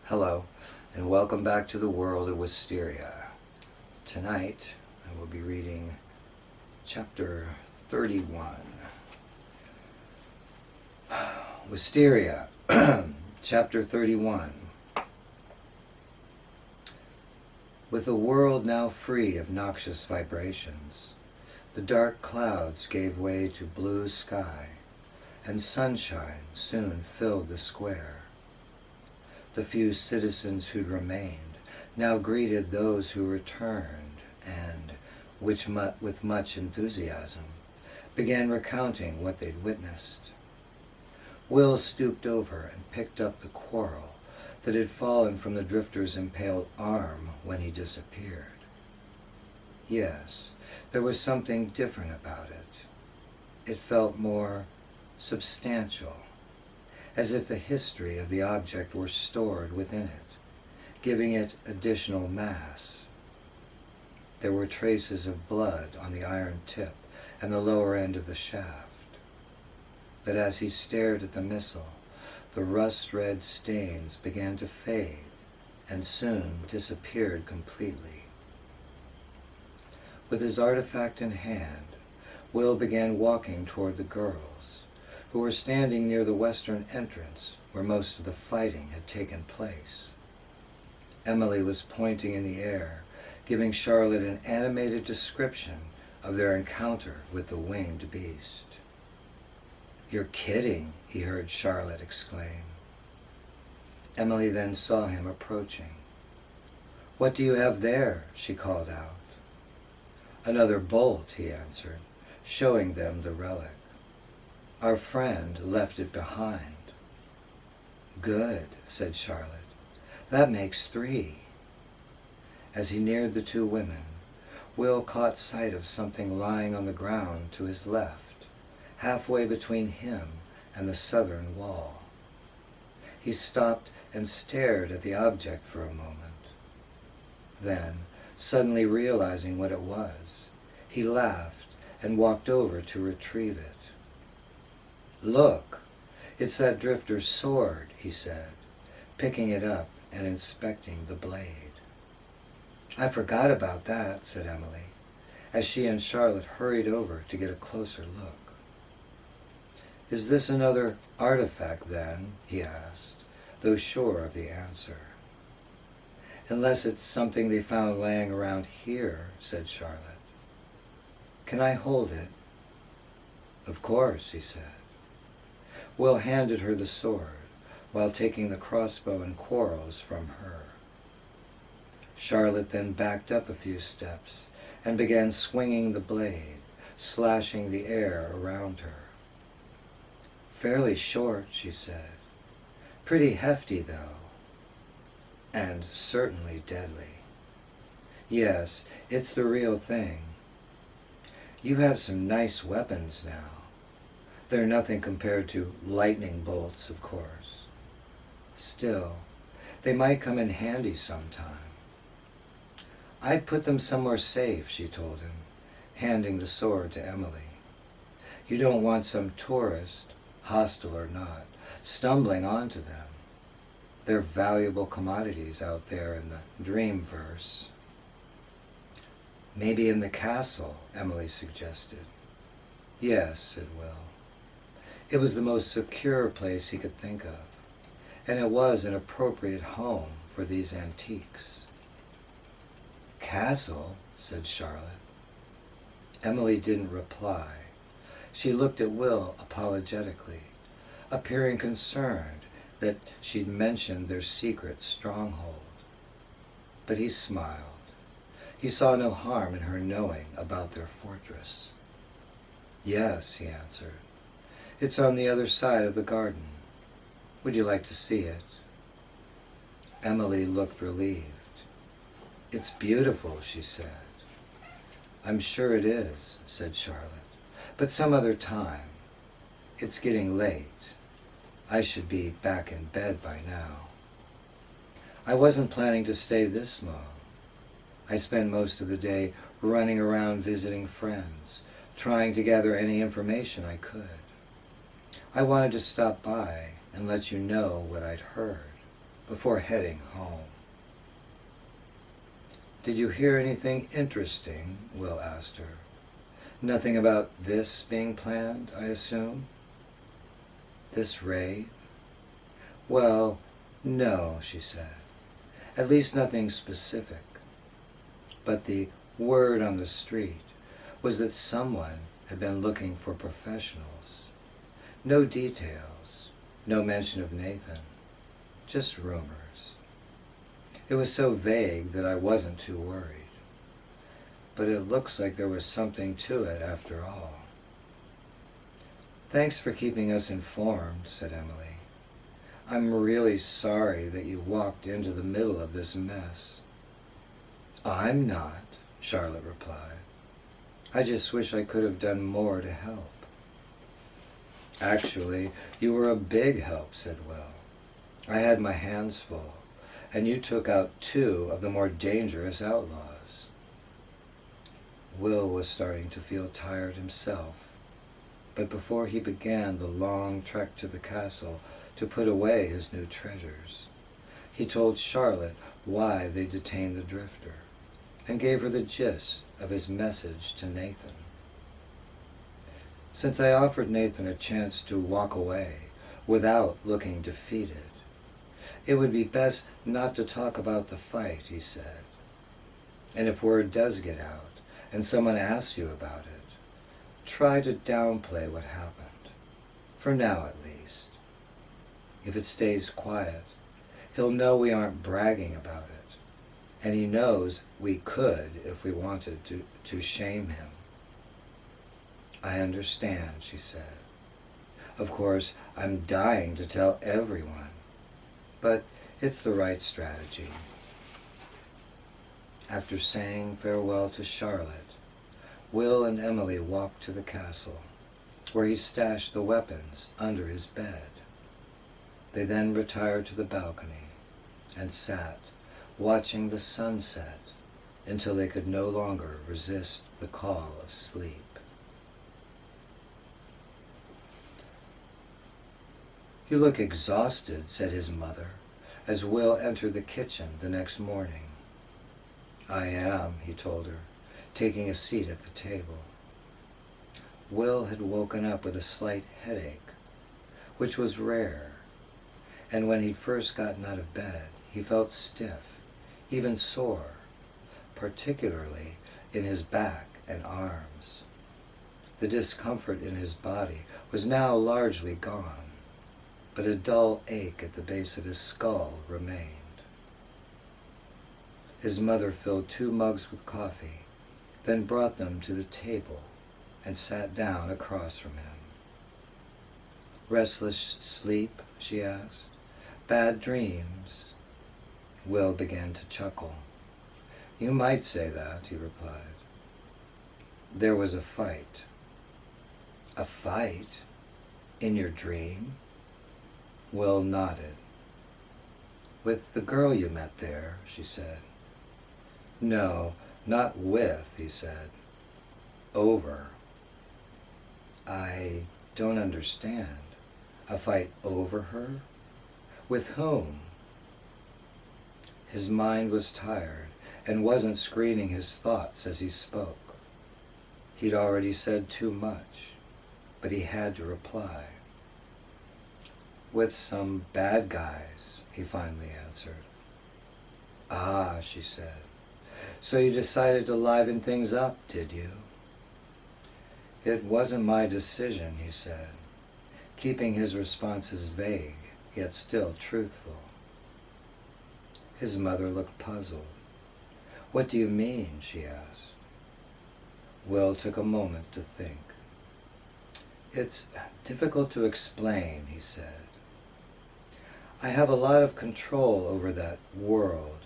Hello, and welcome back to the world of Wysteria. Tonight, I will be reading chapter 31. Wysteria, chapter 31. With the world now free of noxious vibrations, the dark clouds gave way to blue sky, and sunshine soon filled the square. The few citizens who'd remained now greeted those who returned and, with much enthusiasm, began recounting what they'd witnessed. Will stooped over and picked up the quarrel that had fallen from the drifter's impaled arm when he disappeared. Yes, there was something different about it. It felt more substantial, as if the history of the object were stored within it, giving it additional mass. There were traces of blood on the iron tip and the lower end of the shaft. But as he stared at the missile, the rust-red stains began to fade and soon disappeared completely. With his artifact in hand, Will began walking toward the girls, who were standing near the western entrance where most of the fighting had taken place. Emily was pointing in the air, giving Charlotte an animated description of their encounter with the winged beast. "You're kidding," he heard Charlotte exclaim. Emily then saw him approaching. "What do you have there?" she called out. "Another bolt," he answered, showing them the relic. "Our friend left it behind." "Good," said Charlotte. "That makes 3. As he neared the two women, Will caught sight of something lying on the ground to his left, halfway between him and the southern wall. He stopped and stared at the object for a moment. Then, suddenly realizing what it was, he laughed and walked over to retrieve it. "Look, it's that drifter's sword," he said, picking it up and inspecting the blade. "I forgot about that," said Emily, as she and Charlotte hurried over to get a closer look. "Is this another artifact, then?" he asked, though sure of the answer. "Unless it's something they found laying around here," said Charlotte. "Can I hold it?" "Of course," he said. Will handed her the sword, while taking the crossbow and quarrels from her. Charlotte then backed up a few steps and began swinging the blade, slashing the air around her. "Fairly short," she said. "Pretty hefty, though. And certainly deadly. Yes, it's the real thing. You have some nice weapons now. They're nothing compared to lightning bolts, of course. Still, they might come in handy sometime." "I'd put them somewhere safe," she told him, handing the sword to Emily. "You don't want some tourist, hostile or not, stumbling onto them. They're valuable commodities out there in the dreamverse." "Maybe in the castle," Emily suggested. "Yes," said Will. It was the most secure place he could think of, and it was an appropriate home for these antiques. "Castle?" said Charlotte. Emily didn't reply. She looked at Will apologetically, appearing concerned that she'd mentioned their secret stronghold. But he smiled. He saw no harm in her knowing about their fortress. "Yes," he answered. "It's on the other side of the garden. Would you like to see it?" Emily looked relieved. "It's beautiful," she said. "I'm sure it is," said Charlotte. "But some other time. It's getting late. I should be back in bed by now." "I wasn't planning to stay this long. I spend most of the day running around visiting friends, trying to gather any information I could. I wanted to stop by and let you know what I'd heard." before heading home. "Did you hear anything interesting?" Will asked her. "Nothing about this being planned, I assume? This raid?" "Well, no," she said. "At least nothing specific. But the word on the street was that someone had been looking for professionals. No details, no mention of Nathan, just rumors. It was so vague that I wasn't too worried. But it looks like there was something to it after all." "Thanks for keeping us informed," said Emily. "I'm really sorry that you walked into the middle of this mess." "I'm not," Charlotte replied. "I just wish I could have done more to help." "Actually, you were a big help," said Will. "I had my hands full, and you took out 2 of the more dangerous outlaws." Will was starting to feel tired himself, but before he began the long trek to the castle to put away his new treasures, he told Charlotte why they detained the drifter, and gave her the gist of his message to Nathan. "Since I offered Nathan a chance to walk away without looking defeated, it would be best not to talk about the fight," he said. "And if word does get out, and someone asks you about it, try to downplay what happened, for now at least. If it stays quiet, he'll know we aren't bragging about it, and he knows we could, if we wanted to shame him." "I understand," she said. "Of course, I'm dying to tell everyone, but it's the right strategy." After saying farewell to Charlotte, Will and Emily walked to the castle, where he stashed the weapons under his bed. They then retired to the balcony and sat, watching the sunset until they could no longer resist the call of sleep. "You look exhausted," said his mother, as Will entered the kitchen the next morning. "I am," he told her, taking a seat at the table. Will had woken up with a slight headache, which was rare, and when he'd first gotten out of bed, he felt stiff, even sore, particularly in his back and arms. The discomfort in his body was now largely gone, but a dull ache at the base of his skull remained. His mother filled 2 mugs with coffee, then brought them to the table and sat down across from him. "Restless sleep?" she asked. "Bad dreams?" Will began to chuckle. "You might say that," he replied. "There was a fight." "A fight? In your dream?" Will nodded. "With the girl you met there," she said. "No, not with," he said. "Over." "I don't understand. A fight over her? With whom?" His mind was tired and wasn't screening his thoughts as he spoke. He'd already said too much, but he had to reply. "With some bad guys," he finally answered. "Ah," she said. "So you decided to liven things up, did you?" "It wasn't my decision," he said, keeping his responses vague, yet still truthful. His mother looked puzzled. "What do you mean?" she asked. Will took a moment to think. "It's difficult to explain," he said. "I have a lot of control over that world,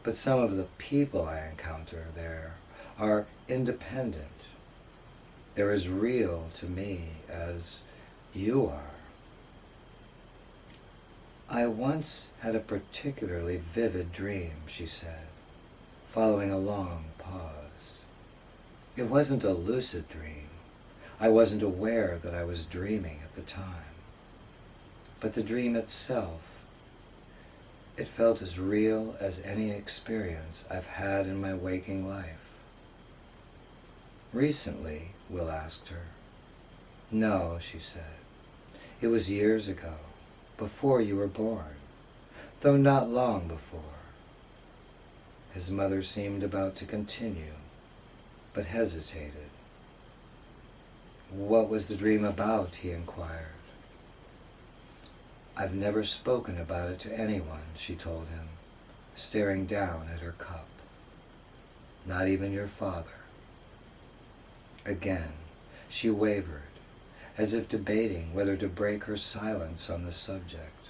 but some of the people I encounter there are independent. They're as real to me as you are." "I once had a particularly vivid dream," she said, following a long pause. "It wasn't a lucid dream. I wasn't aware that I was dreaming at the time. But the dream itself, It felt as real as any experience I've had in my waking life. Recently, Will asked her. No, she said. It was years ago, before you were born, though not long before. His mother seemed about to continue, but hesitated. What was the dream about? He inquired. I've never spoken about it to anyone, she told him, staring down at her cup. Not even your father. Again, she wavered, as if debating whether to break her silence on the subject.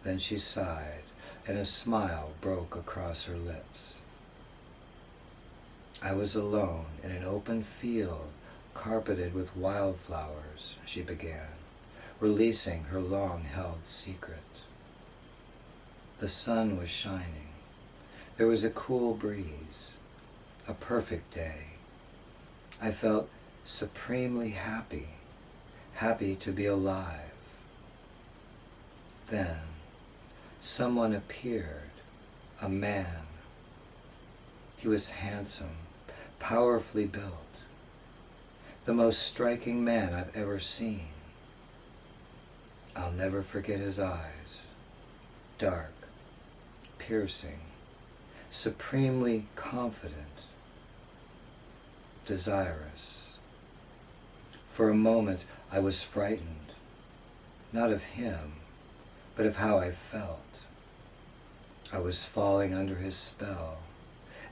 Then she sighed, and a smile broke across her lips. I was alone in an open field carpeted with wildflowers, she began, releasing her long-held secret. The sun was shining. There was a cool breeze, a perfect day. I felt supremely happy, happy to be alive. Then, someone appeared, a man. He was handsome, powerfully built, the most striking man I've ever seen. I'll never forget his eyes, dark, piercing, supremely confident, desirous. For a moment I was frightened, not of him, but of how I felt. I was falling under his spell,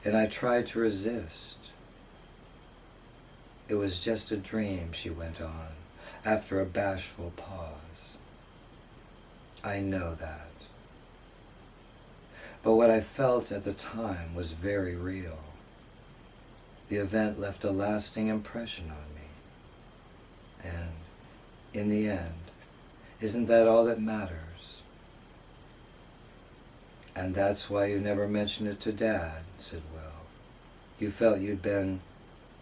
and I tried to resist. It was just a dream, she went on, after a bashful pause. I know that. But what I felt at the time was very real. The event left a lasting impression on me. And, in the end, isn't that all that matters? And that's why you never mentioned it to Dad, said Will. You felt you'd been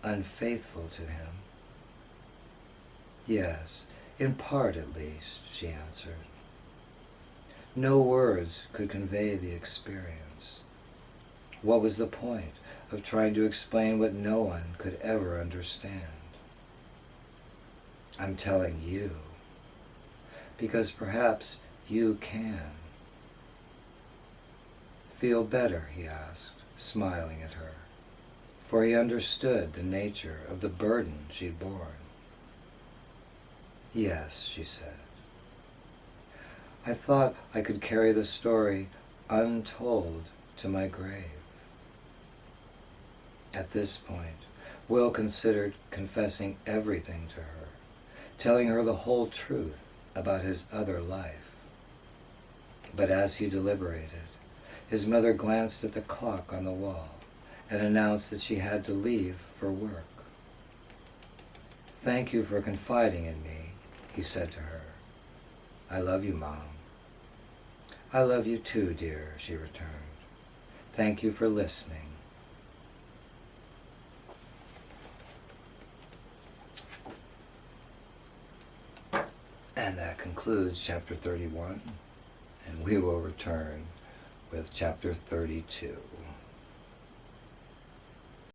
unfaithful to him. Yes, in part at least, she answered. No words could convey the experience. What was the point of trying to explain what no one could ever understand? I'm telling you, because perhaps you can. Feel better, he asked, smiling at her, for he understood the nature of the burden she'd borne. Yes, she said. I thought I could carry the story untold to my grave. At this point, Will considered confessing everything to her, telling her the whole truth about his other life. But as he deliberated, his mother glanced at the clock on the wall and announced that she had to leave for work. Thank you for confiding in me, he said to her. I love you, Mom. I love you too, dear, she returned. Thank you for listening. And that concludes chapter 31, and we will return with chapter 32.